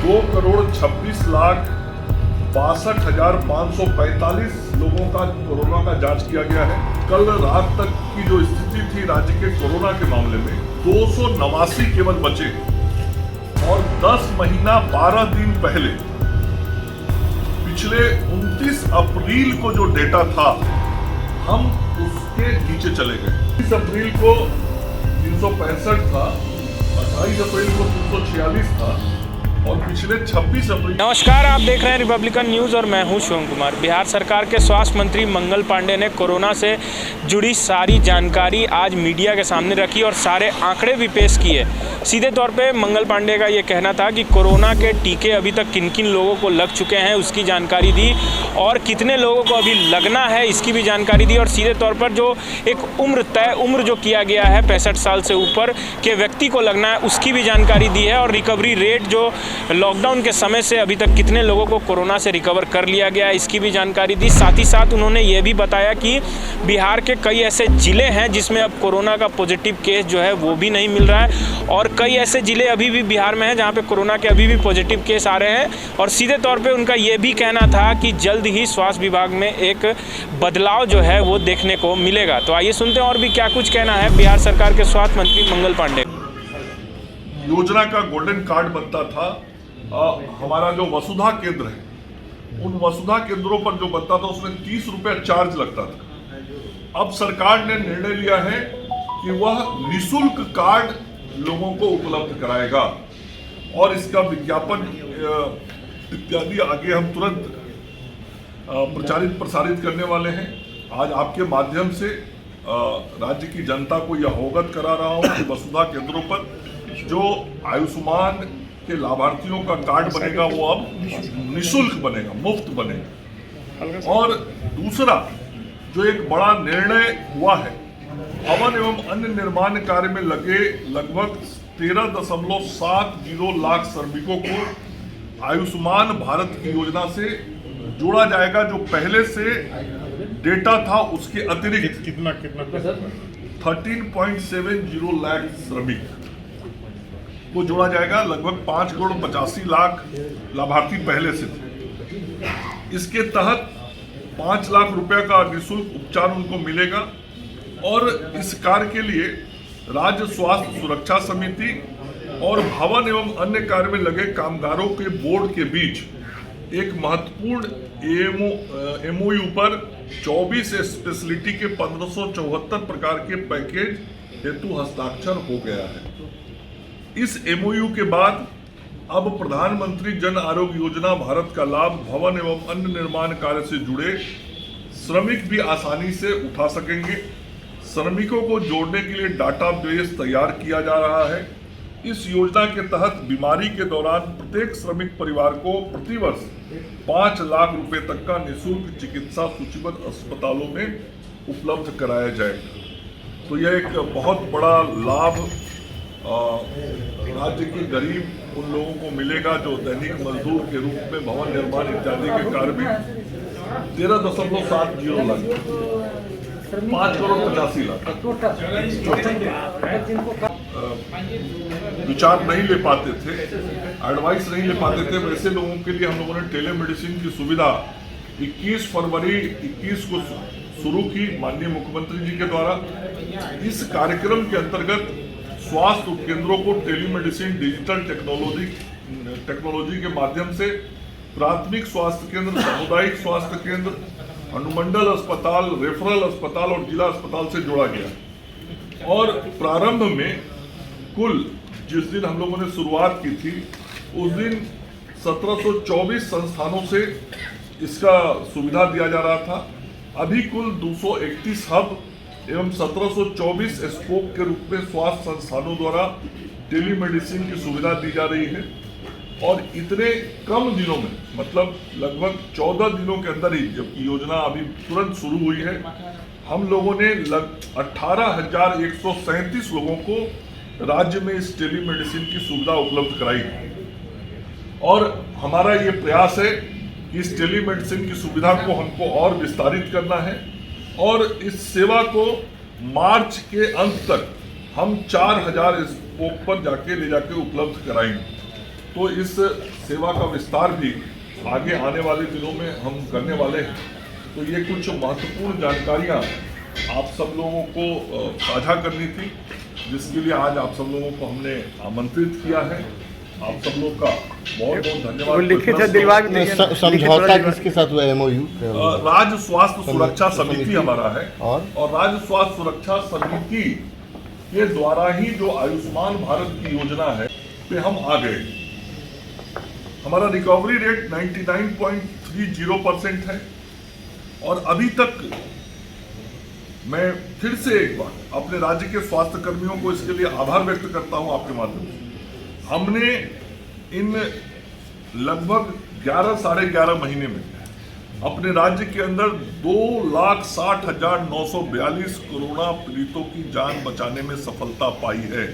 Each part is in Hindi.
2,26,62,545 लोगों का कोरोना का जांच किया गया है। कल रात तक की जो स्थिति थी राज्य के कोरोना के मामले में 289 केवल बचे और 10 महीना 12 दिन पहले पिछले 29 अप्रैल को जो डेटा था हम उसके नीचे चले गए। 30 अप्रैल को 365 था, 28 अप्रैल को 346 था और पिछले 26 अप्रैल। नमस्कार, आप देख रहे हैं रिपब्लिकन न्यूज़ और मैं हूं शिवम कुमार। बिहार सरकार के स्वास्थ्य मंत्री मंगल पांडे ने कोरोना से जुड़ी सारी जानकारी आज मीडिया के सामने रखी और सारे आंकड़े भी पेश किए। सीधे तौर पे मंगल पांडे का ये कहना था कि कोरोना के टीके अभी तक किन किन लोगों को लग चुके हैं उसकी जानकारी दी और कितने लोगों को अभी लगना है इसकी भी जानकारी दी और सीधे तौर पर जो एक तय उम्र जो किया गया है 65 साल से ऊपर के व्यक्ति को लगना है उसकी भी जानकारी दी है और रिकवरी रेट जो लॉकडाउन के समय से अभी तक कितने लोगों को कोरोना से रिकवर कर लिया गया है इसकी भी जानकारी दी। साथ ही साथ उन्होंने ये भी बताया कि बिहार के कई ऐसे ज़िले हैं जिसमें अब कोरोना का पॉजिटिव केस जो है वो भी नहीं मिल रहा है और कई ऐसे ज़िले अभी भी बिहार में हैं जहाँ पे कोरोना के अभी भी पॉजिटिव केस आ रहे हैं और सीधे तौर पर उनका ये भी कहना था कि जल्द ही स्वास्थ्य विभाग में एक बदलाव जो है वो देखने को मिलेगा। तो आइए सुनते हैं और भी क्या कुछ कहना है बिहार सरकार के स्वास्थ्य मंत्री मंगल पांडे। योजना का गोल्डन कार्ड बनता था हमारा जो वसुधा केंद्र है, उन वसुधा केंद्रों पर जो बनता था उसमें 30 रुपया चार्ज लगता था। अब सरकार ने निर्णय लिया है कि वह निःशुल्क कार्ड लोगों को उपलब्ध कराएगा और इसका विज्ञापन इत्यादि आगे हम तुरंत प्रचारित प्रसारित करने वाले हैं। आज आपके माध्यम से राज्य की जनता को यह अवगत करा रहा हूं कि वसुधा केंद्रों पर जो आयुष्मान के लाभार्थियों का कार्ड बनेगा वो अब निःशुल्क बनेगा, मुफ्त बनेगा। और दूसरा जो एक बड़ा निर्णय हुआ है, भवन एवं अन्य निर्माण कार्य में लगे लगभग 13.70 लाख श्रमिकों को आयुष्मान भारत की योजना से जोड़ा जाएगा। जो पहले से डेटा था उसके अतिरिक्त कितना 13.70 लाख श्रमिक को जोड़ा जाएगा। लगभग 5,85,00,000 लाभार्थी पहले से थे। इसके तहत 5 लाख रुपए का निःशुल्क उपचार उनको मिलेगा और इस कार्य के लिए राज्य स्वास्थ्य सुरक्षा समिति और भवन एवं अन्य कार्य में लगे कामगारों के बोर्ड के बीच एक महत्वपूर्ण एमओयू पर 24 स्पेशलिटी के 1574 प्रकार के पैकेज हेतु हस्ताक्षर हो गया है। इस एमओयू के बाद अब प्रधानमंत्री जन आरोग्य योजना भारत का लाभ भवन एवं अन्य निर्माण कार्य से जुड़े श्रमिक भी आसानी से उठा सकेंगे। श्रमिकों को जोड़ने के लिए डाटाबेस तैयार किया जा रहा है। इस योजना के तहत बीमारी के दौरान प्रत्येक श्रमिक परिवार को प्रतिवर्ष 5 लाख रुपए तक का निःशुल्क चिकित्सा सूचीबद्ध अस्पतालों में उपलब्ध कराया जाएगा। तो यह एक बहुत बड़ा लाभ राज्य के गरीब उन लोगों को मिलेगा जो दैनिक मजदूर के रूप में भवन निर्माण इत्यादि के कार्य में 13.70 लाख 5,85,00,000 विचार नहीं ले पाते थे, एडवाइस नहीं ले पाते थे, वैसे लोगों के लिए हम लोगों ने टेलीमेडिसिन की सुविधा 21 फरवरी 21 को शुरू की माननीय मुख्यमंत्री जी के द्वारा। इस कार्यक्रम के अंतर्गत स्वास्थ्य उपकेंद्रों को टेलीमेडिसिन डिजिटल टेक्नोलॉजी के माध्यम से प्राथमिक स्वास्थ्य केंद्र, सामुदायिक स्वास्थ्य केंद्र, अनुमंडल अस्पताल, रेफरल अस्पताल और जिला अस्पताल से जोड़ा गया। और प्रारंभ में कुल जिस दिन हम लोगों ने शुरुआत की थी उस दिन 1724 संस्थानों से इसका सुविधा दिया जा रहा था। अभी कुल 231 हब एवं 1724 स्पोक के रूप में स्वास्थ्य संस्थानों द्वारा टेलीमेडिसिन की सुविधा दी जा रही है। और इतने कम दिनों में, मतलब लगभग 14 दिनों के अंदर ही, जबकि योजना अभी तुरंत शुरू हुई है, हम लोगों ने 18,137 लोगों को राज्य में इस टेलीमेडिसिन की सुविधा उपलब्ध कराई है। और हमारा ये प्रयास है कि इस टेलीमेडिसिन की सुविधा को हमको और विस्तारित करना है और इस सेवा को मार्च के अंत तक हम 4,000 स्पोक पर ले जाके उपलब्ध कराएंगे। तो इस सेवा का विस्तार भी आगे आने वाले दिनों में हम करने वाले हैं। तो ये कुछ महत्वपूर्ण जानकारियाँ आप सब लोगों को साझा करनी थी, जिसके लिए आज आप सब लोगों को हमने आमंत्रित किया है। आप सब लोग का बहुत बहुत धन्यवाद। समझौता किसके साथ हुआ MOU? राज्य स्वास्थ्य सुरक्षा समिति हमारा है, और राज्य स्वास्थ्य सुरक्षा समिति के द्वारा ही जो आयुष्मान भारत की योजना है पे हम आ गए। हमारा रिकवरी रेट 99.30% है, और अभी तक मैं फिर से एक बार अपने राज्य के स्वास्थ्य कर्मियों को इसके लिए आभार व्यक्त करता हूं आपके माध्यम से। हमने इन लगभग 11 साढ़े 11 महीने में अपने राज्य के अंदर 2,60,942 कोरोना पीड़ितों की जान बचाने में सफलता पाई है।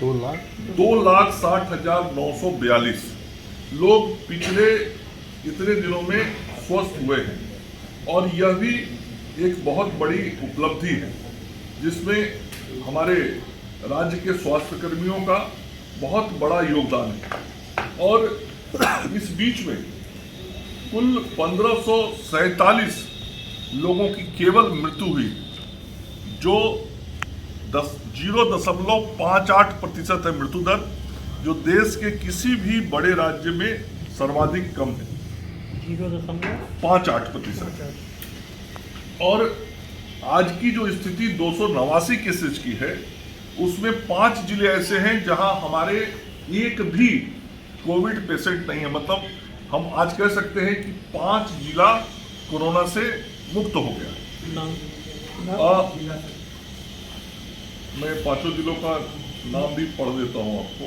2,60,942 लोग पिछले इतने दिनों में स्वस्थ हुए हैं, और यह भी एक बहुत बड़ी उपलब्धि है, जिसमें हमारे राज्य के स्वास्थ्य कर्मियों का बहुत बड़ा योगदान है। और इस बीच में कुल 1547 लोगों की केवल मृत्यु हुई, जो 0.58% है मृत्यु दर, जो देश के किसी भी बड़े राज्य में सर्वाधिक कम है, 0.58%। और आज की जो स्थिति 289 केसेज की है, उसमें 5 जिले ऐसे हैं जहां हमारे एक भी कोविड पेशेंट नहीं है। मतलब हम आज कह सकते हैं कि 5 जिला कोरोना से मुक्त हो गया। मैं 5 जिलों का नाम भी पढ़ देता हूं आपको।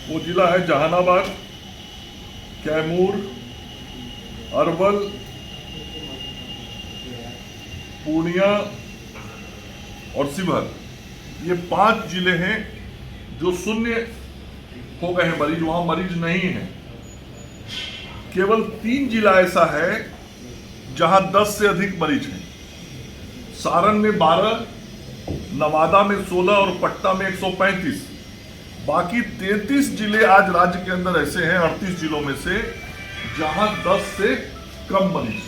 वो जिला है जहानाबाद, कैमूर, अरवल, पूर्णिया और शिवहर। ये 5 जिले हैं जो शून्य हो गए हैं मरीज, वहां मरीज नहीं है। केवल 3 जिला ऐसा है जहां 10 से अधिक मरीज हैं। सारण में 12, नवादा में 16 और पटना में 135। बाकी 33 जिले आज राज्य के अंदर ऐसे हैं, 38 जिलों में से, जहां 10 से कम मरीज।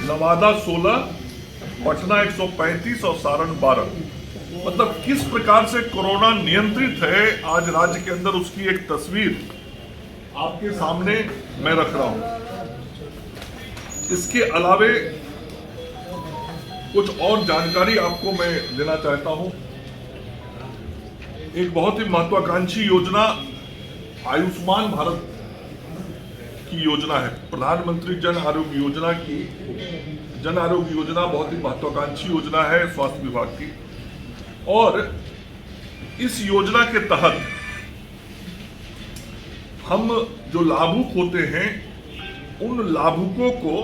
नवादा 16, पटना 135 और सारण 12। मतलब किस प्रकार से कोरोना नियंत्रित है आज राज्य के अंदर, उसकी एक तस्वीर आपके सामने मैं रख रहा हूं। इसके अलावे कुछ और जानकारी आपको मैं देना चाहता हूं। एक बहुत ही महत्वाकांक्षी योजना आयुष्मान भारत की योजना है, प्रधानमंत्री जन आरोग्य योजना की। जन आरोग्य योजना बहुत ही महत्वाकांक्षी योजना है स्वास्थ्य विभाग की, और इस योजना के तहत हम जो लाभुक होते हैं, उन लाभुकों को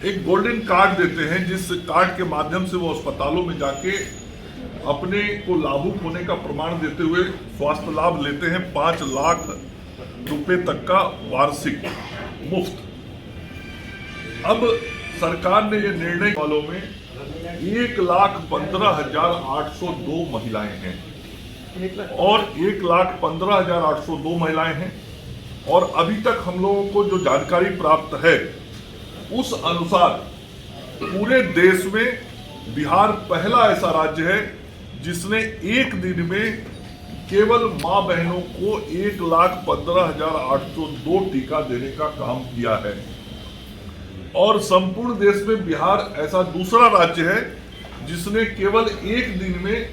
एक गोल्डन कार्ड देते हैं, जिस कार्ड के माध्यम से वो अस्पतालों में जाके अपने को लाभुक होने का प्रमाण देते हुए स्वास्थ्य लाभ लेते हैं। 5 लाख रुपए तक का वार्षिक मुफ्त। अब सरकार ने ये निर्णय वालों में 1,15,802 महिलाएं हैं, और 1,15,802 महिलाएं हैं। और अभी तक हम लोगों को जो जानकारी प्राप्त है, उस अनुसार पूरे देश में बिहार पहला ऐसा राज्य है जिसने एक दिन में केवल मां बहनों को 1,15,802 टीका देने का काम किया है। और संपूर्ण देश में बिहार ऐसा दूसरा राज्य है जिसने केवल एक दिन में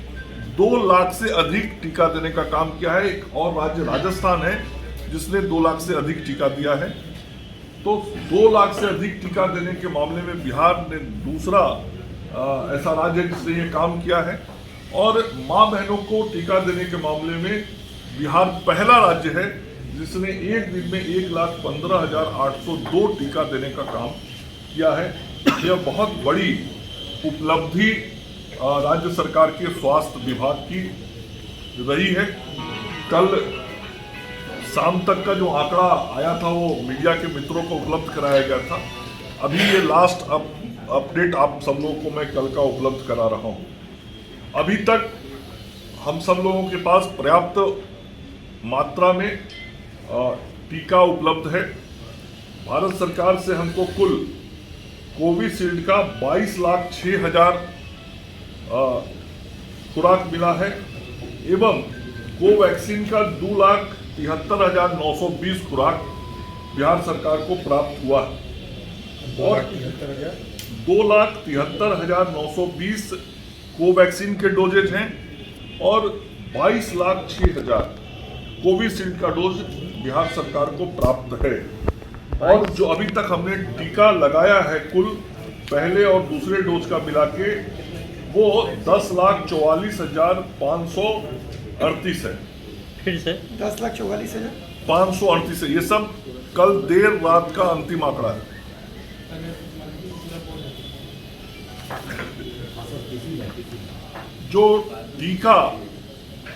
2 लाख से अधिक टीका देने का काम किया है। एक और राज्य राजस्थान है जिसने 2 लाख से अधिक टीका दिया है। तो 2 लाख से अधिक टीका देने के मामले में बिहार ने दूसरा ऐसा राज्य है जिसने ये काम किया है। और मां बहनों को टीका देने के मामले में बिहार पहला राज्य है जिसने एक दिन में 1,15,802 टीका देने का काम किया है। यह बहुत बड़ी उपलब्धि राज्य सरकार के स्वास्थ्य विभाग की रही है। कल शाम तक का जो आंकड़ा आया था वो मीडिया के मित्रों को उपलब्ध कराया गया था। अभी ये लास्ट अपडेट आप सब लोगों को मैं कल का उपलब्ध करा रहा हूँ। अभी तक हम सब लोगों के पास पर्याप्त मात्रा में टीका उपलब्ध है। भारत सरकार से हमको कुल कोविशील्ड का 22,06,000 खुराक मिला है एवं कोवैक्सीन का 2,73,920 खुराक बिहार सरकार को प्राप्त हुआ है और 2,73,920 कोवैक्सीन के डोजेज हैं और 22,06,000 कोविशील्ड का डोज बिहार सरकार को प्राप्त है। और जो अभी तक हमने टीका लगाया है कुल पहले और दूसरे डोज का मिला के वो 10,44,538 है। फिर से 10,44,538 है। ये सब कल देर रात का अंतिम आंकड़ा है। जो टीका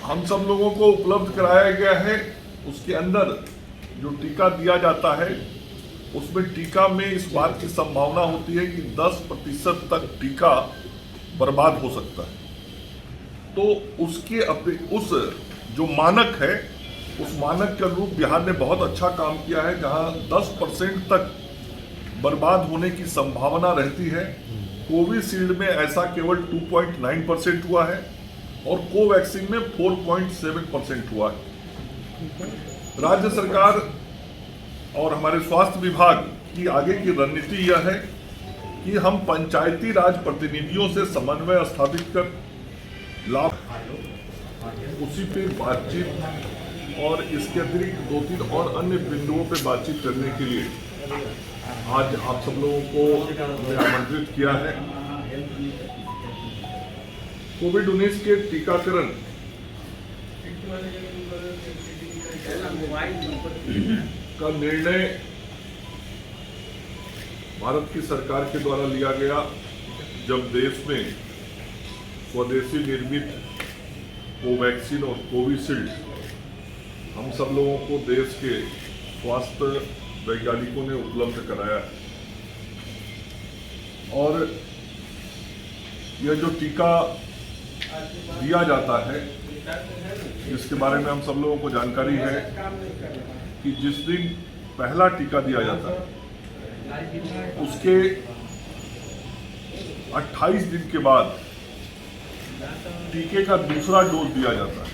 हम सब लोगों को उपलब्ध कराया गया है उसके अंदर जो टीका दिया जाता है उसमें टीका में इस बात की संभावना होती है कि 10% तक टीका बर्बाद हो सकता है। तो उसके उस जो मानक है उस मानक के अनुरूप बिहार ने बहुत अच्छा काम किया है। जहां 10% तक बर्बाद होने की संभावना रहती है, कोविशील्ड में ऐसा केवल 2.9% हुआ है और कोवैक्सीन में 4.7% हुआ है। राज्य सरकार और हमारे स्वास्थ्य विभाग की आगे की रणनीति यह है कि हम पंचायती राज प्रतिनिधियों से समन्वय स्थापित कर लाभ उसी पे बातचीत और इसके अतिरिक्त 2-3 और अन्य बिंदुओं पे बातचीत करने के लिए आज आप सब लोगों को आमंत्रित किया है। कोविड-19 के टीकाकरण का निर्णय भारत की सरकार के द्वारा लिया गया जब देश में स्वदेशी निर्मित कोवैक्सीन और कोविशील्ड हम सब लोगों को देश के स्वास्थ्य वैज्ञानिकों ने उपलब्ध कराया है। और यह जो टीका दिया जाता है इसके बारे में हम सब लोगों को जानकारी है कि जिस दिन पहला टीका दिया जाता है उसके 28 दिन के बाद टीके का दूसरा डोज दिया जाता है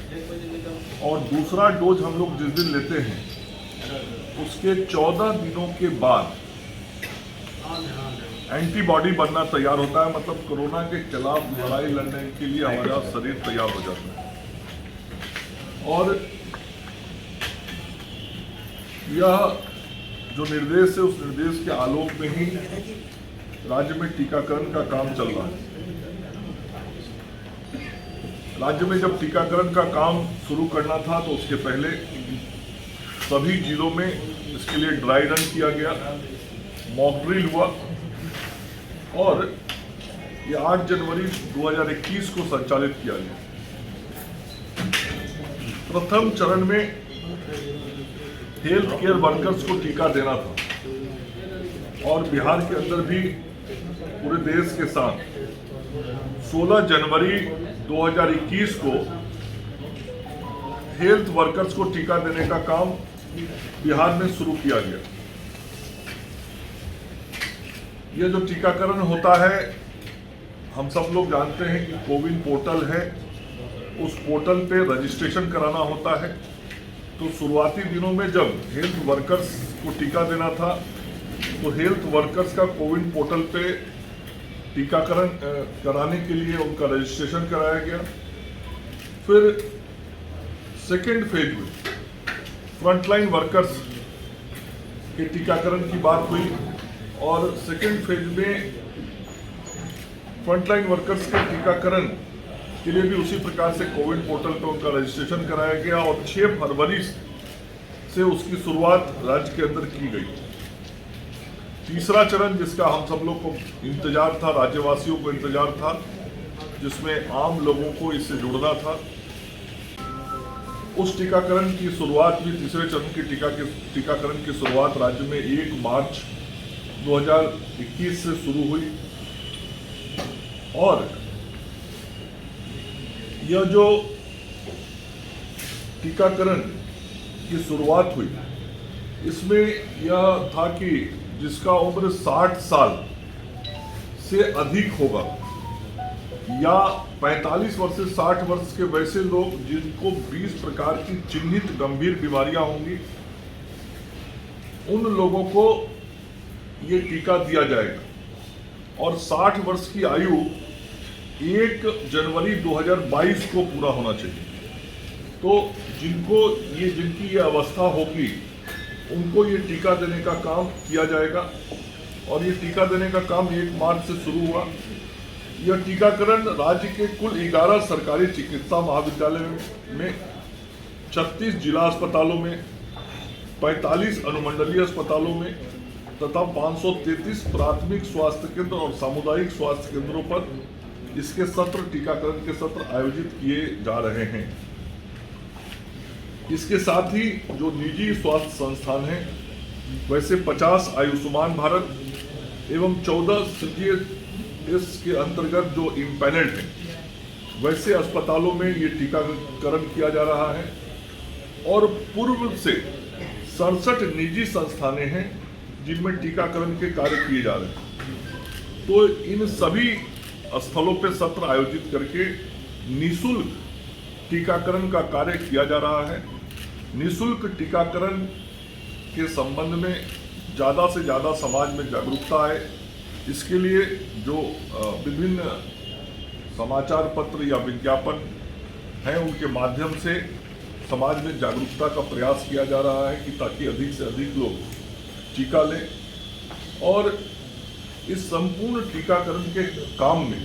और दूसरा डोज हम लोग जिस दिन लेते हैं उसके 14 दिनों के बाद एंटीबॉडी बनना तैयार होता है। मतलब कोरोना के खिलाफ लड़ाई लड़ने के लिए हमारा शरीर तैयार हो जाता है। और यह जो निर्देश है उस निर्देश के आलोक में ही राज्य में टीकाकरण का काम चल रहा है। राज्य में जब टीकाकरण का काम शुरू करना था तो उसके पहले सभी जिलों में इसके लिए ड्राई रन किया गया, मॉक ड्रिल हुआ और ये 8 जनवरी 2021 को संचालित किया गया। प्रथम चरण में हेल्थ केयर वर्कर्स को टीका देना था और बिहार के अंदर भी पूरे देश के साथ 16 जनवरी 2021 को हेल्थ वर्कर्स को टीका देने का काम बिहार में शुरू किया गया। यह जो टीकाकरण होता है हम सब लोग जानते हैं कि कोविन पोर्टल है, उस पोर्टल पे रजिस्ट्रेशन कराना होता है। तो शुरुआती दिनों में जब हेल्थ वर्कर्स को टीका देना था तो हेल्थ वर्कर्स का कोविन पोर्टल पे टीकाकरण कराने के लिए उनका रजिस्ट्रेशन कराया गया। फिर सेकेंड फेज में फ्रंटलाइन वर्कर्स के टीकाकरण की बात हुई और सेकेंड फेज में फ्रंटलाइन वर्कर्स के टीकाकरण के लिए भी उसी प्रकार से कोविन पोर्टल पर उनका रजिस्ट्रेशन कराया गया और 6 फरवरी से उसकी शुरुआत राज्य के अंदर की गई। तीसरा चरण जिसका हम सब लोग को इंतजार था, राज्यवासियों को इंतजार था, जिसमें आम लोगों को इससे जुड़ना था, उस टीकाकरण की शुरुआत भी तीसरे चरण की टीकाकरण की शुरुआत राज्य में 1 मार्च 2021 से शुरू हुई और यह जो टीकाकरण की शुरुआत हुई, इसमें यह था कि जिसका उम्र 60 साल से अधिक होगा या 45 वर्ष से 60 वर्ष के वैसे लोग जिनको 20 प्रकार की चिन्हित गंभीर बीमारियां होंगी, उन लोगों को ये टीका दिया जाएगा। और 60 वर्ष की आयु 1 जनवरी 2022 को पूरा होना चाहिए। तो जिनकी ये अवस्था होगी, उनको ये टीका देने का काम किया जाएगा। और ये टीका देने का काम 1 मार्च से शुरू हुआ। यह टीकाकरण राज्य के कुल 11 सरकारी चिकित्सा महाविद्यालयों में, 36 जिला अस्पतालों में, 45 अनुमंडलीय अस्पतालों में तथा 533 प्राथमिक स्वास्थ्य केंद्र और सामुदायिक स्वास्थ्य केंद्रों पर इसके सत्र, टीकाकरण के सत्र आयोजित किए जा रहे हैं। इसके साथ ही जो निजी स्वास्थ्य संस्थान हैं, वैसे 50 आयुष्मान भारत एवं 14 CGHS के अंतर्गत जो इम्पैनल्ड हैं, वैसे अस्पतालों में ये टीकाकरण किया जा रहा है। और पूर्व से 67 निजी संस्थानें हैं जिनमें टीकाकरण के कार्य किए जा रहे हैं। तो इन सभी स्थलों पर सत्र आयोजित करके निःशुल्क टीकाकरण का कार्य किया जा रहा है। निःशुल्क टीकाकरण के संबंध में ज़्यादा से ज़्यादा समाज में जागरूकता आए, इसके लिए जो विभिन्न समाचार पत्र या विज्ञापन हैं, उनके माध्यम से समाज में जागरूकता का प्रयास किया जा रहा है कि ताकि अधिक से अधिक लोग टीका लें। और इस संपूर्ण टीकाकरण के काम में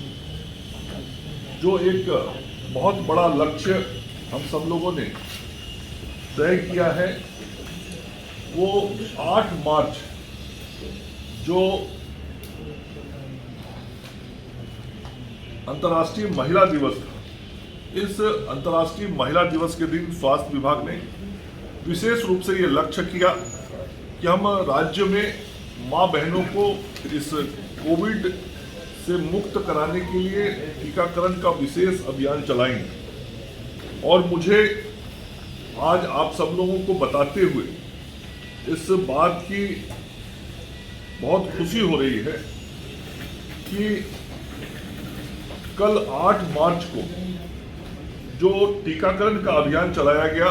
जो एक बहुत बड़ा लक्ष्य हम सब लोगों ने तय किया है, वो 8 मार्च जो अंतर्राष्ट्रीय महिला दिवस था, इस अंतर्राष्ट्रीय महिला दिवस के दिन स्वास्थ्य विभाग ने विशेष रूप से ये लक्ष्य किया कि हम राज्य में मां बहनों को इस कोविड से मुक्त कराने के लिए टीकाकरण का विशेष अभियान चलाएंगे। और मुझे आज आप सब लोगों को बताते हुए इस बात की बहुत खुशी हो रही है कि कल 8 मार्च को जो टीकाकरण का अभियान चलाया गया,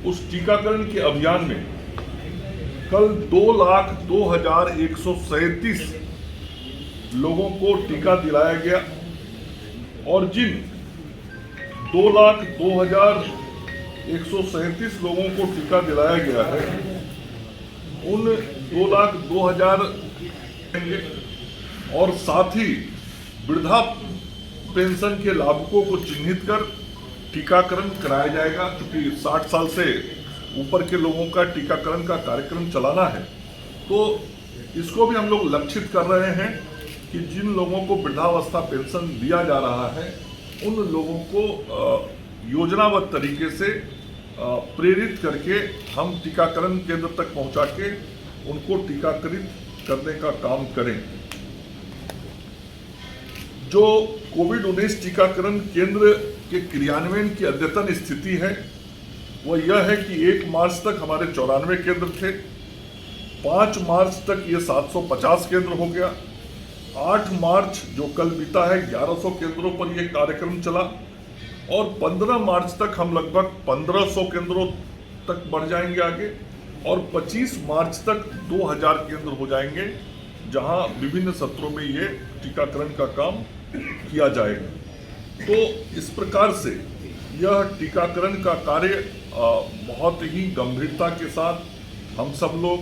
उस टीकाकरण के अभियान में कल 2,02,137 लोगों को टीका दिलाया गया। और जिन 2,02,137 लोगों को टीका दिलाया गया है, उन 2,02,000 और साथ ही वृद्धा पेंशन के लाभुकों को चिन्हित कर टीकाकरण कराया जाएगा। क्योंकि 60 साल से ऊपर के लोगों का टीकाकरण का कार्यक्रम चलाना है, तो इसको भी हम लोग लक्षित कर रहे हैं कि जिन लोगों को वृद्धावस्था पेंशन दिया जा रहा है, उन लोगों को योजनाबद्ध तरीके से प्रेरित करके हम टीकाकरण केंद्र तक पहुंचा के उनको टीकाकरित करने का काम करें। जो कोविड-19 टीकाकरण केंद्र के क्रियान्वयन की अद्यतन स्थिति है, वह यह है कि 1 मार्च तक हमारे 94 केंद्र थे, 5 मार्च तक ये 750 केंद्र हो गया, 8 मार्च जो कल बीता है 1100 केंद्रों पर यह कार्यक्रम चला, और 15 मार्च तक हम लगभग 1500 केंद्रों तक बढ़ जाएंगे आगे, और 25 मार्च तक 2000 केंद्र हो जाएंगे, जहां विभिन्न सत्रों में ये टीकाकरण का काम किया जाएगा। तो इस प्रकार से यह टीकाकरण का कार्य बहुत ही गंभीरता के साथ हम सब लोग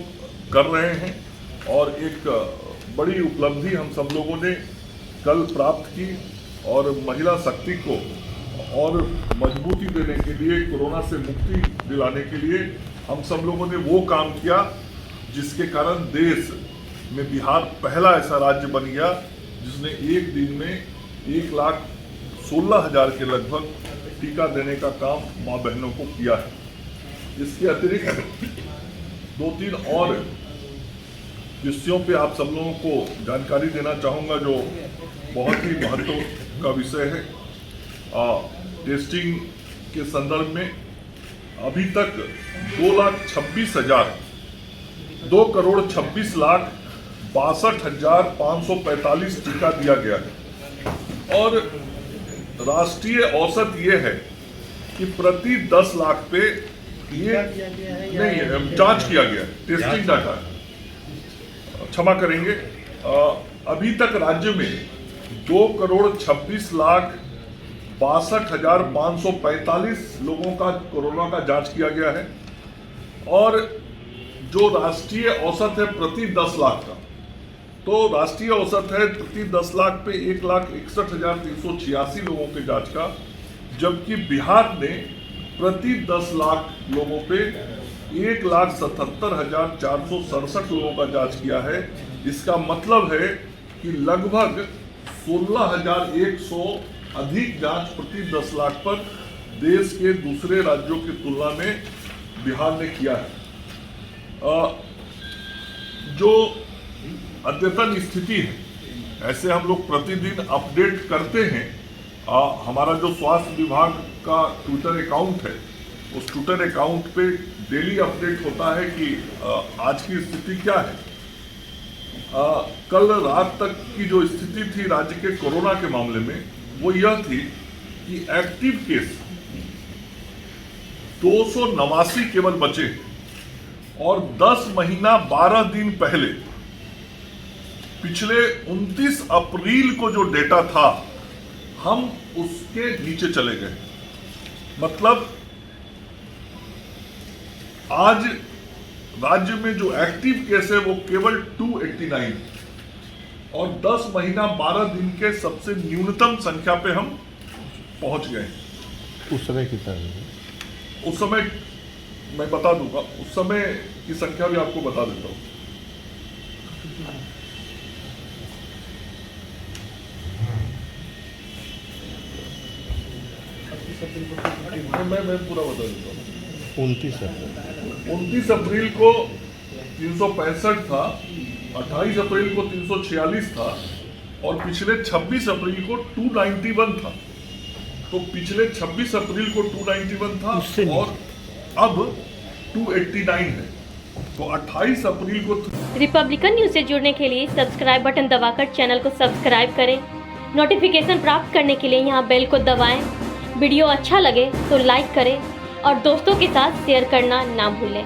कर रहे हैं। और एक बड़ी उपलब्धि हम सब लोगों ने कल प्राप्त की, और महिला शक्ति को और मजबूती देने के लिए, कोरोना से मुक्ति दिलाने के लिए हम सब लोगों ने वो काम किया जिसके कारण देश में बिहार पहला ऐसा राज्य बन गया जिसने एक दिन में 1,16,000 के लगभग टीका देने का काम मां बहनों को किया है। इसके अतिरिक्त 2-3 और विषयों पे आप सब लोगों को जानकारी देना चाहूँगा जो बहुत ही महत्व का विषय है। टेस्टिंग के संदर्भ में अभी तक 2,26,62,545 टीका दिया गया है। और राष्ट्रीय औसत ये है कि प्रति 10 लाख पे ये नहीं जांच किया गया है, टेस्टिंग डाटा है। क्षमा करेंगे, अभी तक राज्य में 2,26,62,545 लोगों का कोरोना का जांच किया गया है। और जो राष्ट्रीय औसत है प्रति 10 लाख का, तो राष्ट्रीय औसत है प्रति 10 लाख पे 1,61,386 लोगों के जांच का, जबकि बिहार ने प्रति 10 लाख लोगों पे 1,77,467 लोगों का जांच किया है। इसका मतलब है कि लगभग 16,100 अधिक जांच प्रति 10 लाख पर देश के दूसरे राज्यों की तुलना में बिहार ने किया है। जो अद्यतन स्थिति है, ऐसे हम लोग प्रतिदिन अपडेट करते हैं। हमारा जो स्वास्थ्य विभाग का ट्विटर अकाउंट है, उस ट्विटर अकाउंट पे डेली अपडेट होता है कि आज की स्थिति क्या है। कल रात तक की जो स्थिति थी राज्य के कोरोना के मामले में, वो यह थी कि एक्टिव केस 289 केवल बचे और 10 महीना 12 दिन पहले पिछले 29 अप्रैल को जो डेटा था, हम उसके नीचे चले गए। मतलब आज राज्य में जो एक्टिव केस है वो केवल 289 और 10 महीना 12 दिन के सबसे न्यूनतम संख्या पे हम पहुंच गए। उस समय कितना है? उस समय मैं बता दूंगा, उस समय की संख्या भी आपको बता देता हूं। मैं पूरा बता देता हूँ। 29 अप्रैल को 365 था, 28 अप्रैल को 346 था और पिछले 26 अप्रैल को 291 था। तो पिछले 26 अप्रैल को 291 था और अब 289 है। तो 28 अप्रैल को। रिपब्लिकन न्यूज से जुड़ने के लिए सब्सक्राइब बटन दबाकर चैनल को सब्सक्राइब करें। नोटिफिकेशन प्राप्त करने के लिए यहाँ बेल को दबाएं। वीडियो अच्छा लगे तो लाइक करें और दोस्तों के साथ शेयर करना ना भूलें।